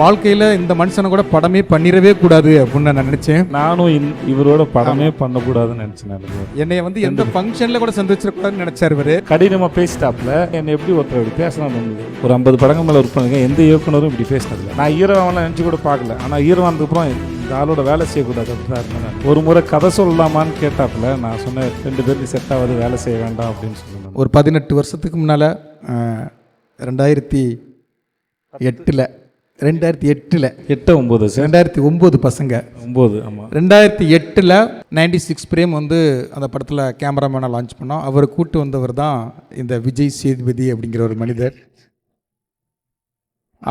வாழ்க்கையில் இந்த மனுஷனை கூட படமே பண்ணிடவே கூடாது அப்படின்னு நான் நினச்சேன். நானும் இவரோட படமே பண்ணக்கூடாதுன்னு நினச்சேன். என்னைய வந்து எந்த ஃபங்க்ஷனில் கூட சந்திச்சிடக்கூடாதுன்னு நினச்சார் இவர். கடினமாக பேசிட்டாப்புல என்னை எப்படி ஒருத்தர் இப்படி பேசலாம் இருந்தது. ஒரு 50 படங்கள் மேலே ஒர்க் பண்ணுங்க, எந்த இயக்குனரும் இப்படி பேசினதில்லை. நான் ஹீரோவெல்லாம் நினச்சி கூட பார்க்கல. ஆனால் ஹீரோ வந்ததுக்கப்புறம் இந்த ஆளோட வேலை செய்யக்கூடாது அப்படிதான் இருந்தேன். ஒரு முறை கதை சொல்லலாமான்னு கேட்டாப்புல நான் சொன்னேன் 2 பேருக்கு செட் ஆகாது, வேலை செய்ய வேண்டாம் அப்படின்னு சொன்னேன். ஒரு 18 வருஷத்துக்கு முன்னால் 2008 2009 பசங்க 9 ஆமாம் 2008 96 பிரேம் வந்து அந்த படத்தில் கேமராமேனாக லான்ச் பண்ணோம். அவர் கூட்டு வந்தவர் தான் இந்த விஜய் சேதுபதி அப்படிங்கிற ஒரு மனிதர்.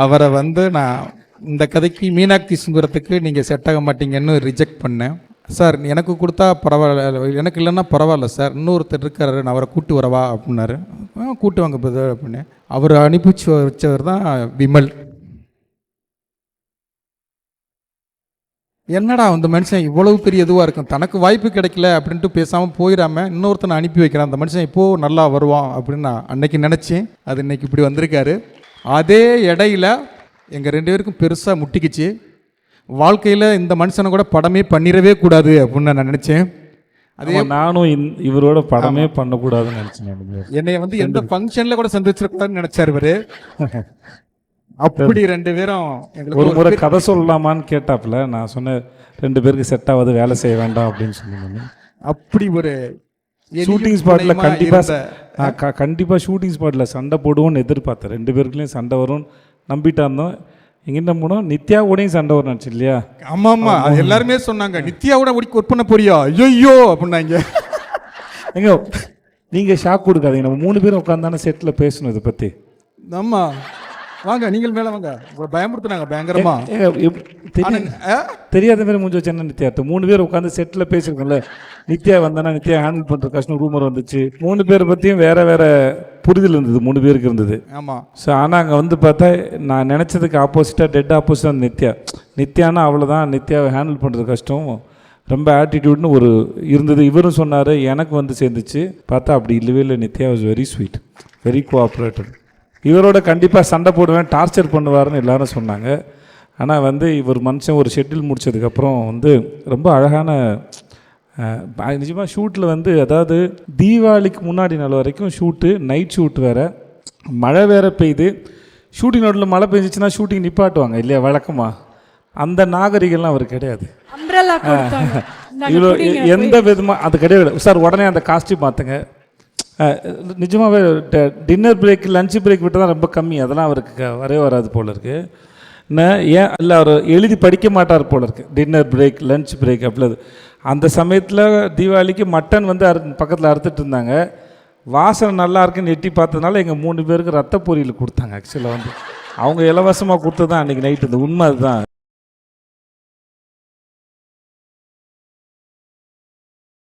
அவரை வந்து நான் இந்த கதைக்கு மீனாட்சி சுந்தரத்துக்கு நீங்கள் செட் ஆக மாட்டீங்கன்னு ரிஜெக்ட் பண்ணேன். சார் எனக்கு கொடுத்தா பரவாயில்ல, எனக்கு இல்லைன்னா பரவாயில்ல சார், இன்னொருத்தர் இருக்காரு, நான் அவரை கூட்டு வரவா அப்படின்னாரு. கூட்டு வாங்க பிரதர் அப்படின்னு அவர் அனுப்பிச்சு வச்சவர் தான் விமல். என்னடா அந்த மனுஷன் இவ்வளவு பெரிய இதுவாக இருக்கும், தனக்கு வாய்ப்பு கிடைக்கல அப்படின்ட்டு பேசாமல் போயிடாமல் இன்னொருத்தனை அனுப்பி வைக்கிறான், அந்த மனுஷன் இப்போது நல்லா வருவான் அப்படின்னு நான் அன்னைக்கு நினச்சேன். அது இன்னைக்கு இப்படி வந்திருக்காரு. அதே இடையில எங்கள் 2 பேருக்கும் பெருசாக முட்டிக்குச்சு. வாழ்க்கையில் இந்த மனுஷனை கூட படமே பண்ணிடவே கூடாது அப்படின்னு நான் நினச்சேன். அதே நானும் இவரோட படமே பண்ணக்கூடாதுன்னு நினச்சேன். என்னைய வந்து எந்த ஃபங்க்ஷனில் கூட சந்திச்சிடக்கூடாதுன்னு நினச்சார் இவர். அப்படி 2 பேரும் ஒரு முறை கதை சொல்லலாமான்னு கேட்டாப்புல நான் சொன்னேன் 2 பேருக்கு செட் ஆகாது, வேலை செய்ய வேண்டாம் அப்படின்னு சொன்னேன். அப்படி ஒரு ஷூட்டிங் ஸ்பாட்டில் கண்டிப்பாக ஷூட்டிங் ஸ்பாட்டில் சண்டை போடுவோன்னு எதிர்பார்த்தேன். 2 பேருக்குள்ளேயும் சண்டை வரும்னு நம்பிட்டா இருந்தோம். எங்கிட்ட போனோம் நித்யா கூடயும் சண்டை வரும் நினச்சி இல்லையா? ஆமாம் எல்லாருமே சொன்னாங்க நித்யாவோட ஒர்க் பண்ண போறியா ஐயோ அப்படின்னாங்க. எங்க நீங்கள் ஷாக் கொடுக்காதீங்க, நம்ம 3 பேரும் உட்காந்தானே செட்டில் பேசணும் இதை பற்றி. ஆமாம் வாங்க நீங்கள் மேலே வாங்க, பயமுறுத்துனாங்க பயங்கரமா. தெரியாத மாதிரி முடிஞ்சு வச்சேன்னா நித்யாட்ட 3 பேர் உட்காந்து செட்டில் பேசிருக்கோம்ல. நித்யா வந்தானா நித்யா ஹேண்டில் பண்ணுற கஷ்டம், ரூமர் வந்துச்சு. 3 பேரை பற்றியும் வேற வேற புரிதல் இருந்தது, 3 பேருக்கு இருந்தது. ஆமாம். ஸோ ஆனால் அங்கே வந்து பார்த்தா நான் நினச்சதுக்கு ஆப்போசிட்டாக டெட் ஆப்போசிட்டாக நித்யானா அவ்வளோதான், நித்யாவை ஹேண்டில் பண்ணுறது கஷ்டம், ரொம்ப ஆட்டிடியூட்னு ஒரு இருந்தது. இவரும் சொன்னார், எனக்கு வந்து சேர்ந்துச்சு. பார்த்தா அப்படி இல்லவே இல்லை. Nithya was very sweet, very cooperative. இவரோட கண்டிப்பாக சண்டை போடுவேன், டார்ச்சர் பண்ணுவார்னு எல்லாரும் சொன்னாங்க. ஆனால் வந்து இவர் மனுஷன் ஒரு ஷெட்யூல் முடித்ததுக்கப்புறம் வந்து ரொம்ப அழகான நிஜமாக ஷூட்டில் வந்து, அதாவது தீபாவளிக்கு முன்னாடி நாள் வரைக்கும் ஷூட்டு, நைட் ஷூட் வேறு, மழை வேறு பெய்யுது. ஷூட்டிங் நோட்டில் மழை பெஞ்சிச்சுன்னா ஷூட்டிங் நிப்பாட்டுவாங்க இல்லையா வழக்கமாக. அந்த நாகரிகம்லாம் அவர் கிடையாது. இவ்வளோ எந்த விதமாக அது கிடையாது. சார் உடனே அந்த காஸ்டியூம் மாற்றுங்க. நிஜமாகவே டின்னர் பிரேக் லஞ்ச் பிரேக் விட்டு தான் ரொம்ப கம்மி. அதெல்லாம் அவருக்கு வரவே வராது போல் இருக்குது. ஏன் இல்லை, அவர் எழுதி படிக்க மாட்டார் போல் இருக்குது. டின்னர் பிரேக் லஞ்ச் பிரேக் அப்படி. அந்த சமயத்தில் தீபாவளிக்கு மட்டன் வந்து பக்கத்தில் அறுத்துட்டு இருந்தாங்க. வாசனை நல்லா இருக்குன்னு எட்டி பார்த்ததுனால எங்கள் 3 பேருக்கு ரத்த பொரியல் கொடுத்தாங்க. ஆக்சுவலாக வந்து அவங்க இலவசமாக கொடுத்தது தான் அன்றைக்கி நைட்டு. இந்த உண்மை அதுதான்.